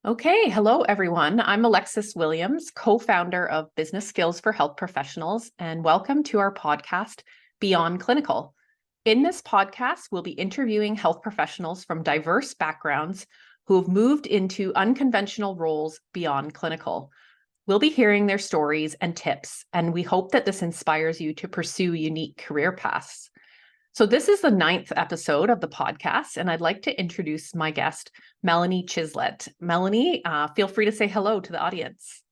Okay, hello everyone. I'm Alexis Williams, co-founder of Business Skills for Health Professionals, and welcome to our podcast, Beyond Clinical. In this podcast, we'll be interviewing health professionals from diverse backgrounds who have moved into unconventional roles beyond clinical. We'll be hearing their stories and tips, and we hope that this inspires you to pursue unique career paths. So this is the 9th episode of the podcast, and I'd like to introduce my guest, Melanie Chislett. Melanie, feel free to say hello to the audience.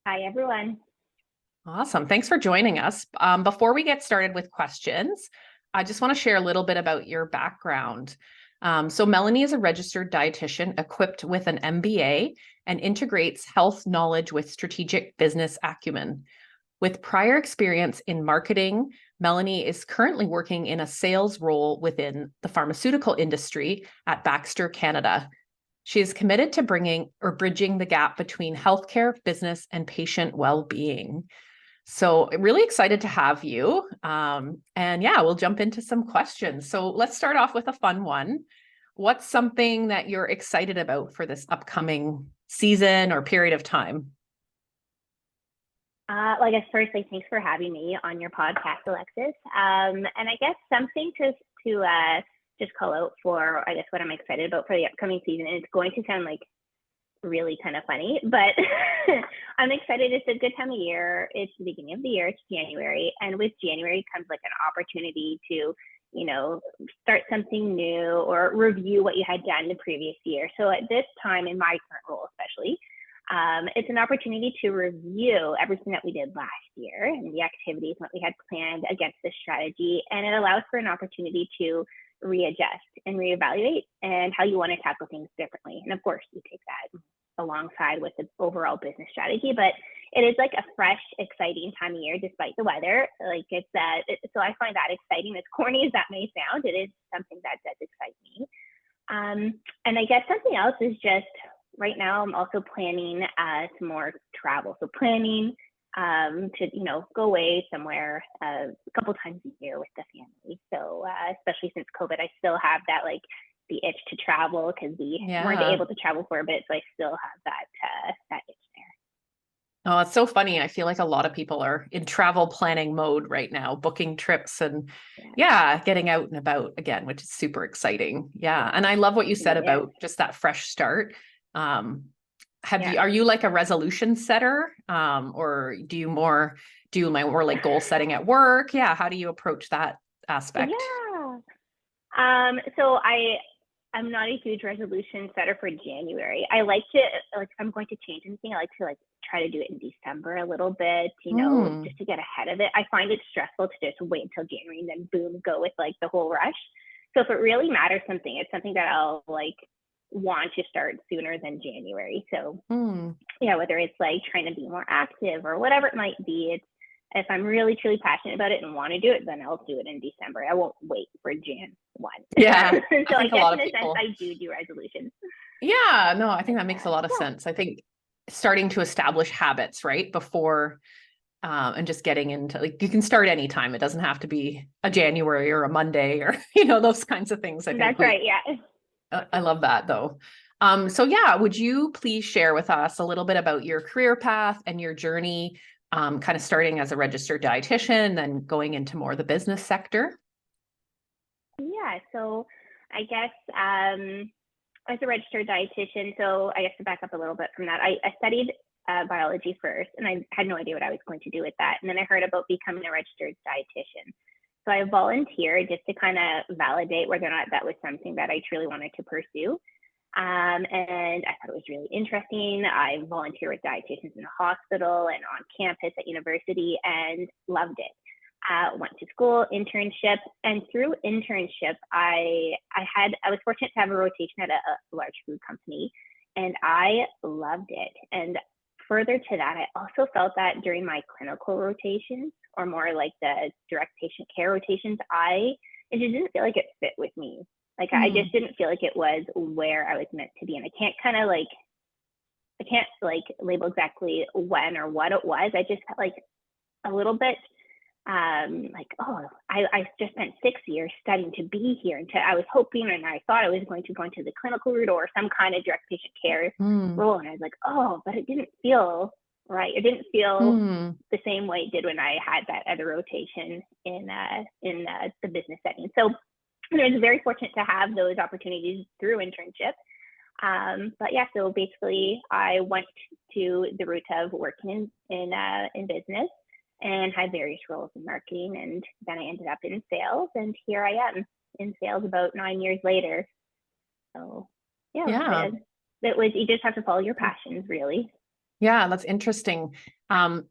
Hi, everyone. Awesome. Thanks for joining us. Before we get started with questions, I just want to share a little bit about your background. So Melanie is a registered dietitian equipped with an MBA and integrates health knowledge with strategic business acumen. With prior experience in marketing, Melanie is currently working in a sales role within the pharmaceutical industry at Baxter Canada. She is committed to bridging the gap between healthcare, business, and patient well-being. So really excited to have you. We'll jump into some questions. So let's start off with a fun one. What's something that you're excited about for this upcoming season or period of time? I guess firstly, thanks for having me on your podcast, Alexis. And I guess something to just call out for, I guess, what I'm excited about for the upcoming season. And it's going to sound like really kind of funny, but I'm excited. It's a good time of year. It's the beginning of the year. It's January. And with January comes like an opportunity to, start something new or review what you had done the previous year. So at this time in my current role, especially, it's an opportunity to review everything that we did last year and the activities that we had planned against this strategy. And it allows for an opportunity to readjust and reevaluate and how you want to tackle things differently. And of course, you take that alongside with the overall business strategy, but it is like a fresh, exciting time of year despite the weather. So I find that exciting. As corny as that may sound, it is something that does excite me. And I guess something else is just right now I'm also planning some more travel. So planning to, go away somewhere a couple times a year with the family. So especially since COVID, I still have that like the itch to travel because we weren't able to travel for a bit. So I still have that itch there. Oh, it's so funny. I feel like a lot of people are in travel planning mode right now, booking trips and getting out and about again, which is super exciting. Yeah. And I love what you said about just that fresh start. Are you like a resolution setter? Or do you more like goal setting at work? Yeah. How do you approach that aspect? Yeah. So I'm not a huge resolution setter for January. I like to, like, if I'm going to change anything, I like to try to do it in December a little bit, just to get ahead of it. I find it stressful to just wait until January and then boom, go with like the whole rush. So if it really matters something, it's something that I'll want to start sooner than January. So whether it's like trying to be more active or whatever it might be, if I'm really truly passionate about it and want to do it, then I'll do it in December. I won't wait for Jan 1. Yeah. So I guess in a sense I do resolutions. Yeah, no, I think that makes a lot of sense. I think starting to establish habits right before and just getting into you can start anytime. It doesn't have to be a January or a Monday or those kinds of things. I think that's right. Yeah. I love that though. Would you please share with us a little bit about your career path and your journey, kind of starting as a registered dietitian, then going into more the business sector? Yeah, so I guess as a registered dietitian, so I guess to back up a little bit from that, I studied biology first, and I had no idea what I was going to do with that. And then I heard about becoming a registered dietitian. So I volunteered just to kind of validate whether or not that was something that I truly wanted to pursue. And I thought it was really interesting. I volunteered with dietitians in the hospital and on campus at university and loved it. Went to school, internship, and through internship, I was fortunate to have a rotation at a large food company, and I loved it. And further to that, I also felt that during my clinical rotations, or more like the direct patient care rotations, it just didn't feel like it fit with me. I just didn't feel like it was where I was meant to be. And I can't label exactly when or what it was. I just felt like a little bit like, oh, I just spent 6 years studying to be here, and I was hoping, and I thought I was going to go into the clinical route or some kind of direct patient care Mm, role. And I was like, oh, but it didn't feel right. It didn't feel mm. the same way it did when I had that other rotation in the business setting. So I was very fortunate to have those opportunities through internship. But yeah, so basically I went to the route of working in business and had various roles in marketing, and then I ended up in sales, and here I am in sales about 9 years later. So yeah, Yeah. it was, you just have to follow your passions, really. Yeah, that's interesting. Um,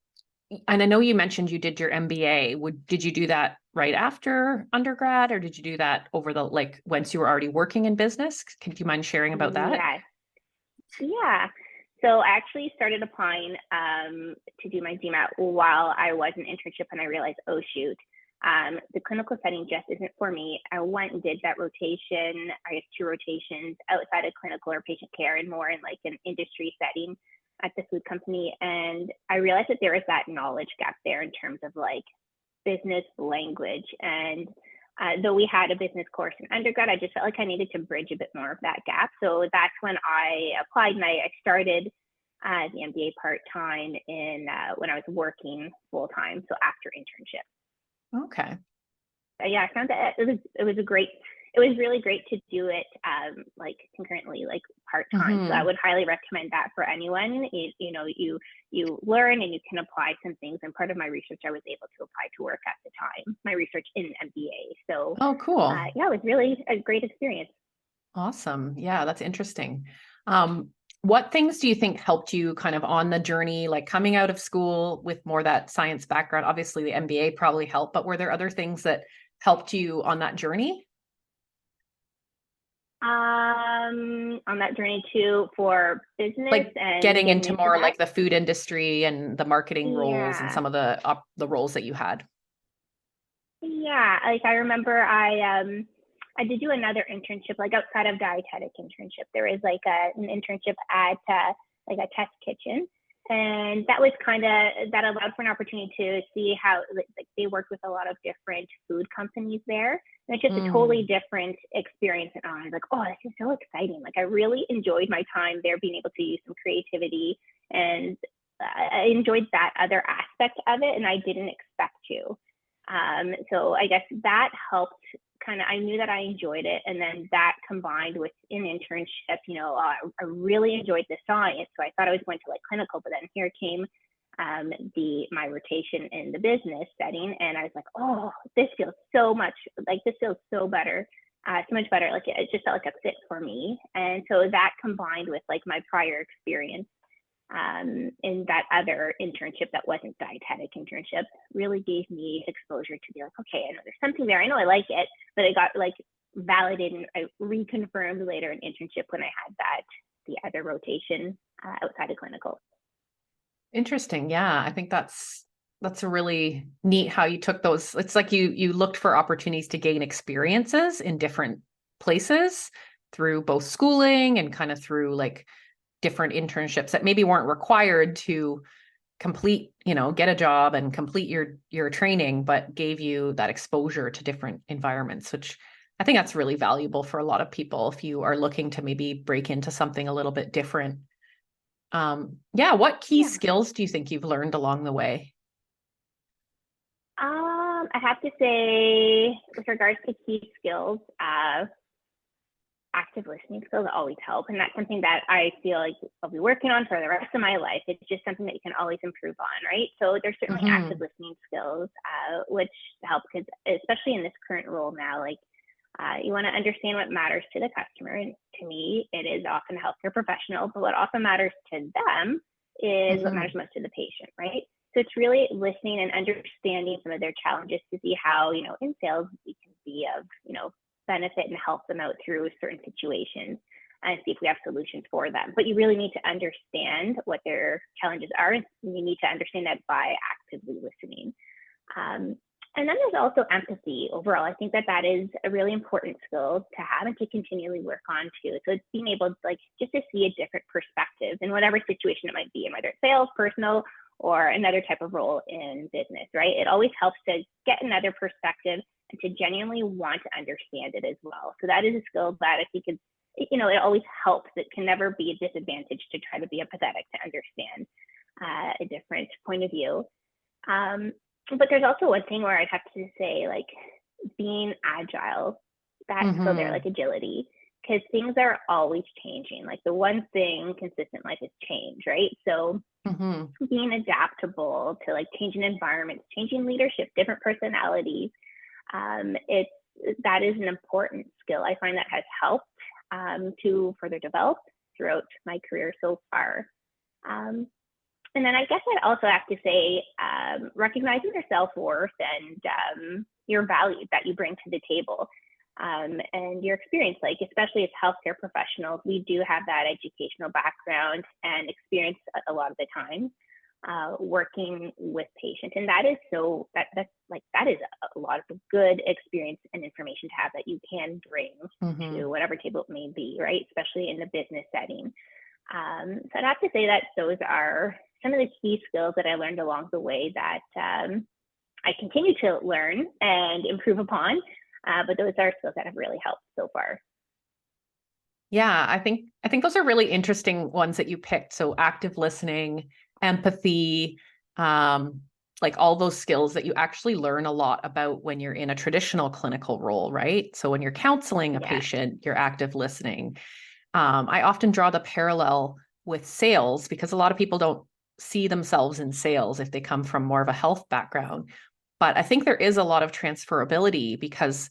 and I know you mentioned you did your MBA. Did you do that right after undergrad, or did you do that over the, like, once you were already working in business? Do you mind sharing about that? Yes, yeah. So I actually started applying to do my GMAT while I was in internship, and I realized, oh shoot, the clinical setting just isn't for me. I went and did that rotation, I guess 2 rotations outside of clinical or patient care and more in like an industry setting at the food company. And I realized that there was that knowledge gap there in terms of like business language. And though we had a business course in undergrad, I just felt like I needed to bridge a bit more of that gap. So that's when I applied, and I started the MBA part-time in when I was working full-time, so after internship. Okay. Yeah, I found that it was really great to do it like concurrently, like part-time. So I Hmm. would highly recommend that for anyone. You learn and you can apply some things. And part of my research, I was able to apply to work at the time, my research in MBA. So Oh, cool. yeah, it was really a great experience. Awesome. Yeah, that's interesting. What things do you think helped you kind of on the journey, like coming out of school with more that science background? Obviously, the MBA probably helped, but were there other things that helped you on that journey? On that journey too for business Like and getting getting into into more that. like the food industry and the marketing roles and Yeah. some of the roles that you had. Yeah, like I remember I did do another internship like outside of dietetic internship. There was like an internship at like a test kitchen, and that was kind of that allowed for an opportunity to see how like they worked with a lot of different food companies there. And it's just a totally Mm, different experience. And I was like, oh, this is so exciting. Like I really enjoyed my time there, being able to use some creativity, and I enjoyed that other aspect of it, and I didn't expect to. So I guess that helped kind of, I knew that I enjoyed it. And then that combined with an internship, I really enjoyed the science. So I thought I was going to like clinical, but then here came my rotation in the business setting. And I was like, oh, this feels so much like this feels so better. So much better. Like it just felt like a fit for me. And so that combined with like my prior experience in that other internship that wasn't dietetic internship really gave me exposure to be like, okay, I know there's something there. I know I like it, but it got like validated and I reconfirmed later in internship when I had the other rotation outside of clinical. interesting. Yeah, I think that's a really neat how you took those. It's like you looked for opportunities to gain experiences in different places through both schooling and kind of through like different internships that maybe weren't required to complete, get a job and complete your training, but gave you that exposure to different environments, which I think that's really valuable for a lot of people if you are looking to maybe break into something a little bit different. Yeah, what key Yeah. skills do you think you've learned along the way? I have to say, with regards to key skills, active listening skills always help. And that's something that I feel like I'll be working on for the rest of my life. It's just something that you can always improve on, right? So there's certainly active Hmm. listening skills, which help because especially in this current role now, like you want to understand what matters to the customer. And to me, it is often a healthcare professional, but what often matters to them is what matters Hmm. most to the patient, right? So it's really listening and understanding some of their challenges to see how, in sales we can be of, benefit and help them out through certain situations and see if we have solutions for them. But you really need to understand what their challenges are. And you need to understand that by actively listening. Um, and then there's also empathy overall. I think that is a really important skill to have and to continually work on too. So it's being able to like just to see a different perspective in whatever situation it might be, and whether it's sales, personal, or another type of role in business, right? It always helps to get another perspective and to genuinely want to understand it as well. So that is a skill that I think is, it always helps. It can never be a disadvantage to try to be empathetic, to understand a different point of view. But there's also one thing where I'd have to say, like, being agile, that skill there, like agility, because things are always changing. Like, the one thing consistent in life is change, right? So being adaptable to like changing environments, changing leadership, different personalities, that is an important skill. I find that has helped to further develop throughout my career so far. And then I guess I'd also have to say, recognizing your self-worth and your value that you bring to the table, and your experience, like, especially as healthcare professionals, we do have that educational background and experience a lot of the time working with patients. And that is that is a lot of good experience and information to have that you can bring to whatever table it may be, right? Especially in the business setting. So I'd have to say that those are some of the key skills that I learned along the way that I continue to learn and improve upon. But those are skills that have really helped so far. Yeah, I think those are really interesting ones that you picked. So active listening, empathy, like all those skills that you actually learn a lot about when you're in a traditional clinical role, right? So when you're counseling a patient, you're active listening. I often draw the parallel with sales because a lot of people don't see themselves in sales if they come from more of a health background. But I think there is a lot of transferability because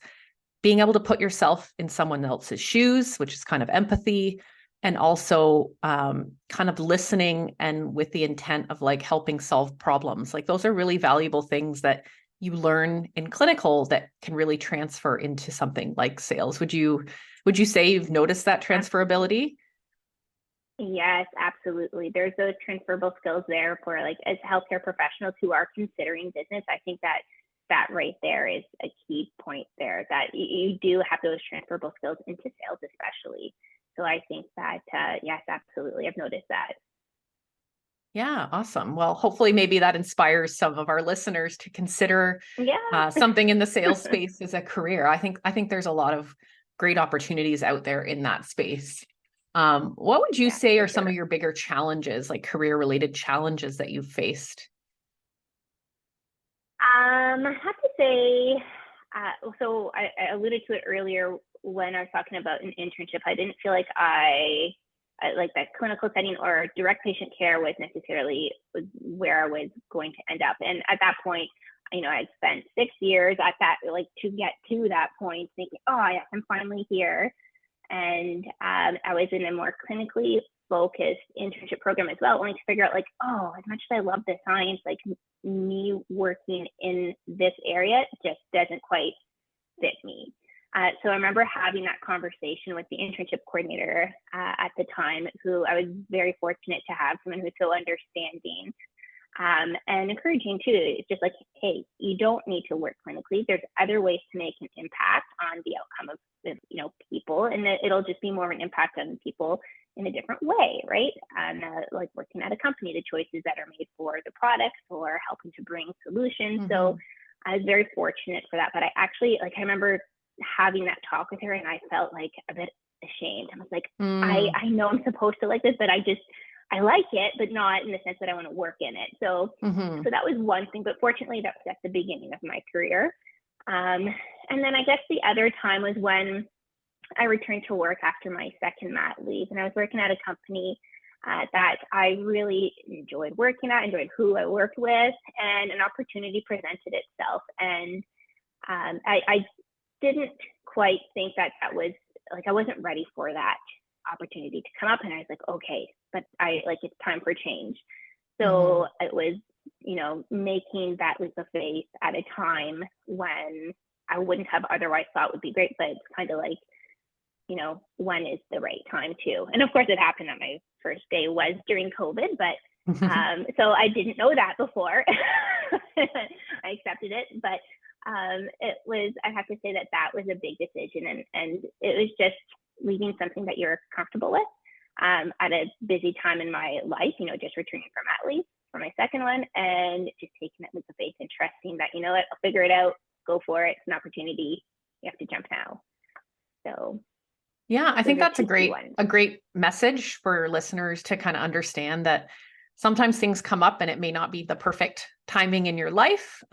being able to put yourself in someone else's shoes, which is kind of empathy, and also kind of listening and with the intent of like helping solve problems. Like, those are really valuable things that you learn in clinical that can really transfer into something like sales. Would you say you've noticed that transferability? Yes, absolutely. There's those transferable skills there for, like, as healthcare professionals who are considering business. I think that right there is a key point there, that you do have those transferable skills into sales, especially. So I think that, yes, absolutely. I've noticed that. Yeah, awesome. Well, hopefully maybe that inspires some of our listeners to consider something in the sales space as a career. I think there's a lot of great opportunities out there in that space. What would you say are some of your bigger challenges, like career-related challenges that you've faced? I have to say, so I alluded to it earlier when I was talking about an internship. I didn't feel like I like that clinical setting or direct patient care was necessarily where I was going to end up. And at that point, I'd spent 6 years at that, like, to get to that point, thinking, oh yes, I'm finally here. And I was in a more clinically focused internship program as well, only to figure out, like, oh, as much as I love the science, like, me working in this area just doesn't quite fit me. So I remember having that conversation with the internship coordinator at the time, who I was very fortunate to have, someone who's so understanding and encouraging too. It's just like, hey, you don't need to work clinically. There's other ways to make an impact on the outcome of people, and it'll just be more of an impact on people in a different way, right? And like working at a company, the choices that are made for the products or helping to bring solutions. So I was very fortunate for that. But I actually, like, I remember having that talk with her, and I felt like a bit ashamed. I was like, I know I'm supposed to like this, but I like it, but not in the sense that I want to work in it. So that was one thing, but fortunately that was at the beginning of my career. And then I guess the other time was when I returned to work after my second mat leave, and I was working at a company that I really enjoyed working at, enjoyed who I worked with, and an opportunity presented itself. And I didn't quite think that was, like, I wasn't ready for that opportunity to come up, and I was like, okay, but it's time for change. So it was, making that leap of faith at a time when I wouldn't have otherwise thought would be great, but it's kind of like, when is the right time to? And of course it happened that my first day was during COVID, but so I didn't know that before. I accepted it, but it was, I have to say that was a big decision, and it was just leaving something that you're comfortable with at a busy time in my life, just returning from mat leave. for my second one, and just taking it with the faith and trusting that, you know what, I'll figure it out, go for it. It's an opportunity. You have to jump now. So Yeah, I those think are that's two key ones. a great message for listeners to kind of understand that sometimes things come up and it may not be the perfect timing in your life.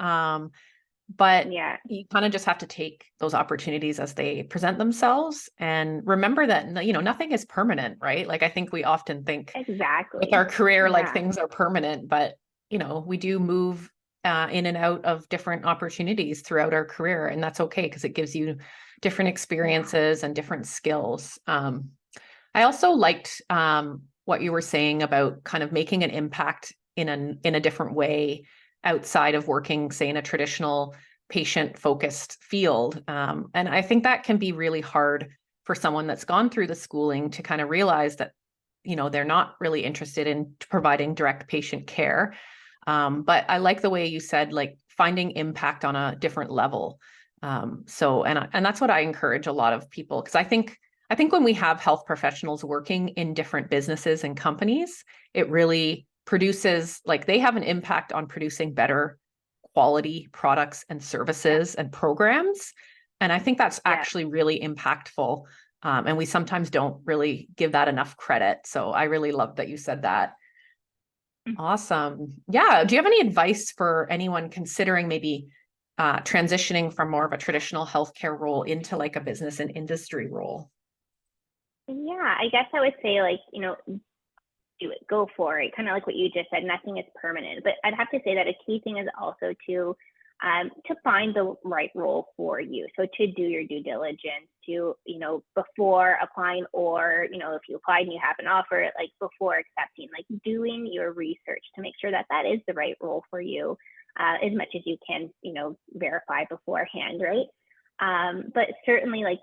But Yeah, you kind of just have to take those opportunities as they present themselves and remember that, you know, nothing is permanent, right? Like I think we often think with exactly. our career, like Yeah. things are permanent, but you know, we do move in and out of different opportunities throughout our career, and that's okay because it gives you different experiences and different skills. I also liked what you were saying about kind of making an impact in a different way outside of working, say, in a traditional patient-focused field. And I think that can be really hard for someone that's gone through the schooling to kind of realize that, you know, they're not really interested in providing direct patient care. But I like the way you said, like finding impact on a different level. And that's what I encourage a lot of people, because I think when we have health professionals working in different businesses and companies, it really produces, like they have an impact on producing better quality products and Yeah. services and programs. And I think that's Yeah. actually really impactful. And we sometimes don't really give that enough credit. So I really love that you said that. Awesome. Yeah. Do you have any advice for anyone considering maybe transitioning from more of a traditional healthcare role into like a business and industry role? Yeah, I guess I would say, like, you know, do it, go for it. Kind of like what you just said, nothing is permanent. But I'd have to say that a key thing is also to find the right role for you. So to do your due diligence, to, you know, before applying, or, you know, if you applied and you have an offer, like before accepting, like doing your research to make sure that that is the right role for you, as much as you can, you know, verify beforehand, right? But certainly, like,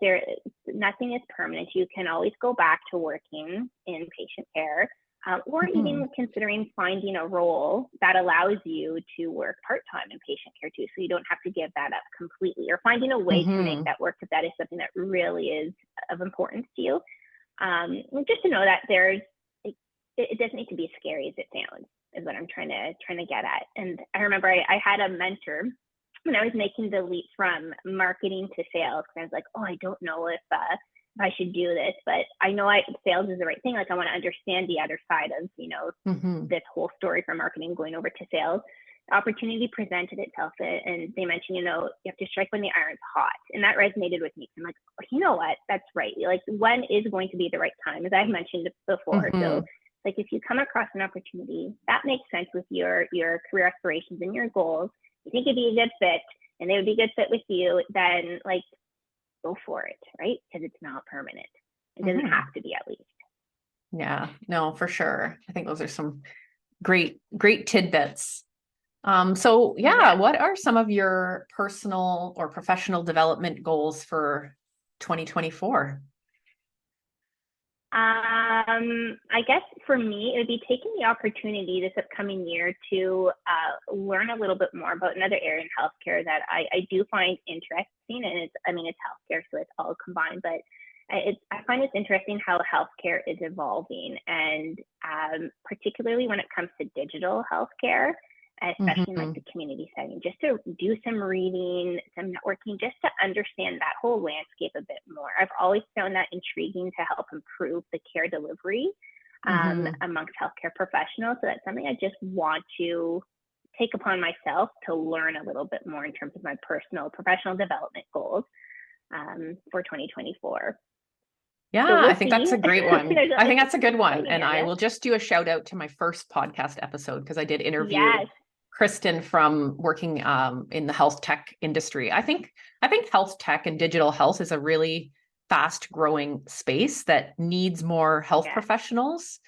nothing is permanent. You can always go back to working in patient care, or Mhm. even considering finding a role that allows you to work part-time in patient care too, so you don't have to give that up completely, or finding a way to make Mhm. that work if that is something that really is of importance to you. Just to know that it doesn't need to be as scary as it sounds, is what I'm trying to get at. And I remember I had a mentor when I was making the leap from marketing to sales, because I was like, oh, I don't know if I should do this, but I know sales is the right thing. Like, I want to understand the other side of, you know, Mhm. this whole story from marketing going over to sales. The opportunity presented itself, and they mentioned, you know, you have to strike when the iron's hot, and that resonated with me. I'm like, oh, you know what? That's right. Like, when is going to be the right time, as I've mentioned before. So, Mhm. like, if you come across an opportunity that makes sense with your career aspirations and your goals, you think it'd be a good fit, and they would be a good fit with you, then, like, go for it, right? Because it's not permanent. It doesn't have Mhm. to be, at least. Yeah, no, for sure. I think those are some great tidbits. So yeah, Yeah. what are some of your personal or professional development goals for 2024? I guess for me, it would be taking the opportunity this upcoming year to learn a little bit more about another area in healthcare that I do find interesting. And it's healthcare, so it's all combined, but I find it's interesting how healthcare is evolving, and particularly when it comes to digital healthcare, especially in, like, Mhm. the community setting, just to do some reading, some networking, just to understand that whole landscape a bit more. I've always found that intriguing to help improve the care delivery Mhm. amongst healthcare professionals. So that's something I just want to take upon myself to learn a little bit more in terms of my personal professional development goals for 2024. So Yeah, I we'll think that's see. a great one. I think It's that's a good one. exciting And I area. will just do a shout out to my first podcast episode because I did interview Yes. Kristen from working in the health tech industry. I think health tech and digital health is a really fast growing space that needs more health Yes. professionals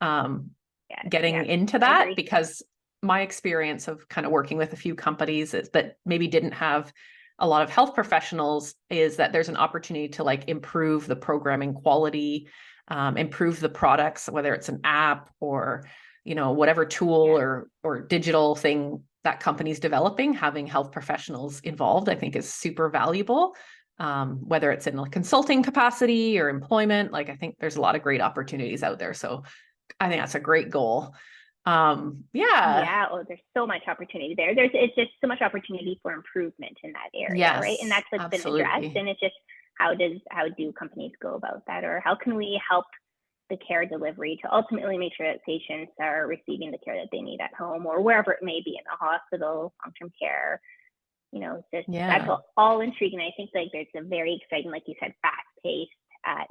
um, Yes. getting Yes. into I that, agree. because my experience of kind of working with a few companies that maybe didn't have a lot of health professionals is that there's an opportunity to like improve the programming quality, improve the products, whether it's an app or, you know, whatever tool Yes. or digital thing that company's developing. Having health professionals involved, I think, is super valuable. Whether it's in a consulting capacity or employment, like I think there's a lot of great opportunities out there. So I think that's a great goal. Yeah. Yeah, oh, there's so much opportunity there. It's just so much opportunity for improvement in that area, right? And Yes, that's what's been addressed. absolutely. And it's just how do companies go about that, or how can we help the care delivery to ultimately make sure that patients are receiving the care that they need at home or wherever it may be, in the hospital, long-term care. It's just that's Yeah. all intriguing. I think like there's a very exciting, like you said, fast-paced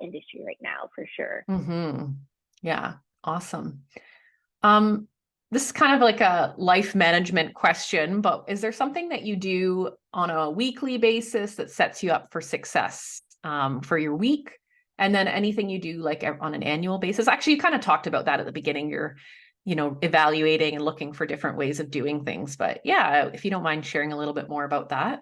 industry right now for sure. Yeah. Awesome. Um, this is kind of like a life management question, but is there something that you do on a weekly basis that sets you up for success for your week? And then anything you do like on an annual basis? Actually, you kind of talked about that at the beginning. You're, evaluating and looking for different ways of doing things. But yeah, if you don't mind sharing a little bit more about that.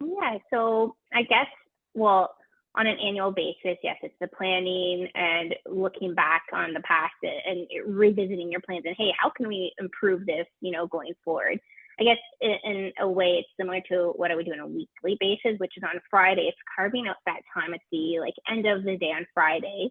Yeah, so I guess, well, on an annual basis, yes, it's the planning and looking back on the past and revisiting your plans and, hey, how can we improve this, going forward? I guess in a way, it's similar to what I would do on a weekly basis, which is on Friday. It's carving out that time at the end of the day on Friday,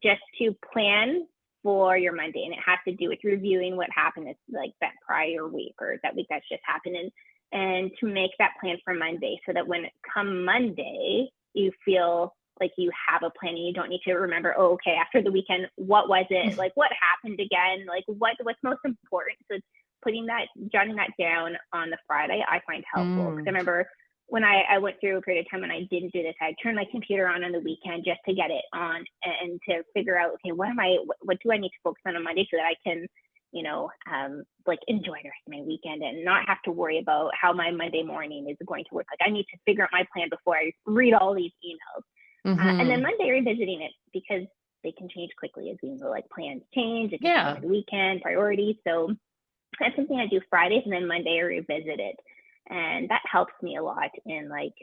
just to plan for your Monday, and it has to do with reviewing what happened like that prior week or that week that's just happened, and to make that plan for Monday so that when it come Monday, you feel like you have a plan and you don't need to remember, oh, okay, after the weekend, what was it? Like what happened again? Like what's most important? So jotting that down on the Friday, I find helpful. Because I Mm, remember when I went through a period of time when I didn't do this, I turned my computer on the weekend just to get it on and to figure out, okay, what do I need to focus on Monday so that I can like enjoy the rest of my weekend and not have to worry about how my Monday morning is going to work. Like I need to figure out my plan before I read all these emails. And then hmm. Monday revisiting it, because they can change quickly as we know, like plans change, it can change Yeah. over the weekend, priorities. So that's something I do Fridays, and then Monday I revisit it. And that helps me a lot in like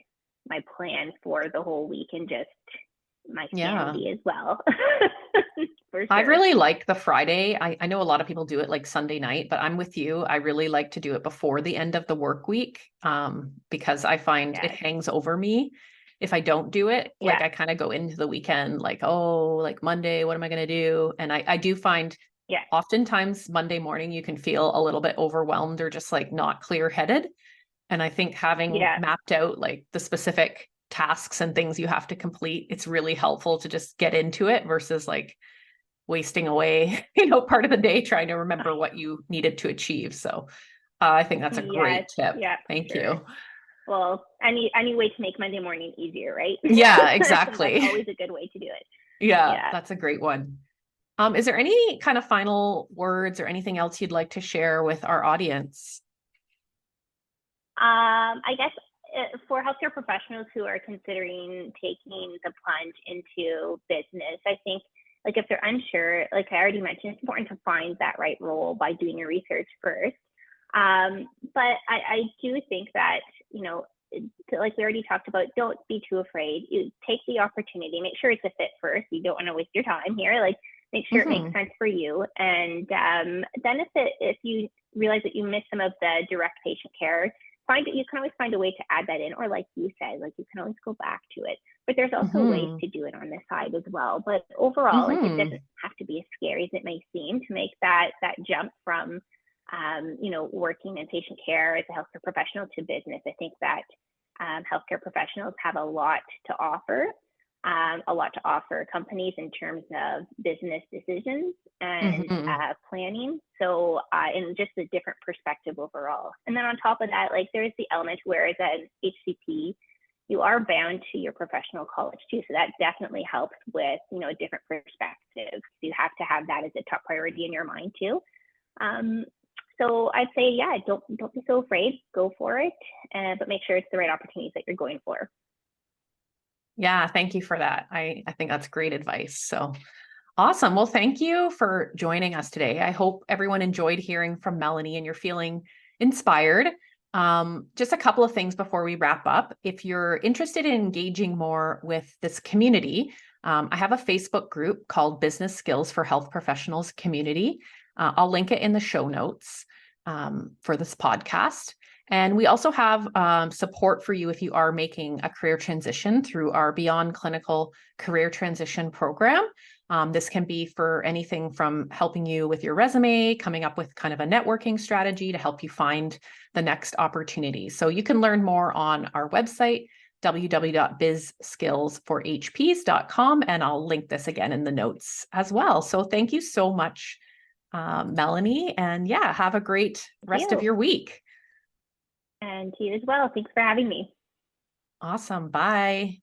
my plan for the whole week and just my Yeah. sanity as well. For I sure. really like the Friday. I know a lot of people do it like Sunday night, but I'm with you. I really like to do it before the end of the work week because I find it Yes. hangs over me if I don't do it. Yeah. Like I kind of go into the weekend like, oh, like Monday, what am I going to do? And I do find Yeah. oftentimes Monday morning you can feel a little bit overwhelmed or just like not clear headed. And I think having Yeah. mapped out like the specific tasks and things you have to complete, it's really helpful to just get into it versus like wasting away, part of the day trying to remember what you needed to achieve. So I think that's a Yes, great tip. yeah, for Thank sure. you. Well, any way to make Monday morning easier, right? Yeah, That's exactly. always a good way to do it. Yeah, Yeah. that's a great one. Is there any kind of final words or anything else you'd like to share with our audience? I guess for healthcare professionals who are considering taking the plunge into business, I think like if they're unsure, like I already mentioned, it's important to find that right role by doing your research first. But I do think that, like we already talked about, don't be too afraid. You take the opportunity, make sure it's a fit first. You don't want to waste your time here. Like make sure it makes Hmm. sense for you. And then if you realize that you miss some of the direct patient care, you can always find a way to add that in, or like you said, like you can always go back to it. But there's also ways Hmm. to do it on the side as well. But overall, like it Hmm. doesn't have to be as scary as it may seem to make that jump from working in patient care as a healthcare professional to business. I think that healthcare professionals have a lot to offer companies in terms of business decisions and Hmm. planning. So, in just a different perspective overall. And then on top of that, like there's the element where as an HCP, you are bound to your professional college too. So that definitely helps with, a different perspective. You have to have that as a top priority in your mind too. Um, so I'd say, yeah, don't be so afraid. Go for it, but make sure it's the right opportunities that you're going for. Yeah, thank you for that. I think that's great advice. So awesome. Well, thank you for joining us today. I hope everyone enjoyed hearing from Melanie and you're feeling inspired. Just a couple of things before we wrap up. If you're interested in engaging more with this community, I have a Facebook group called Business Skills for Health Professionals Community. I'll link it in the show notes for this podcast. And we also have support for you if you are making a career transition through our Beyond Clinical Career Transition program. This can be for anything from helping you with your resume, coming up with kind of a networking strategy to help you find the next opportunity. So you can learn more on our website, www.bizskillsforhps.com, and I'll link this again in the notes as well. So thank you so much, Melanie, and yeah, have a great rest of your week. And to you as well. Thanks for having me. Awesome. Bye.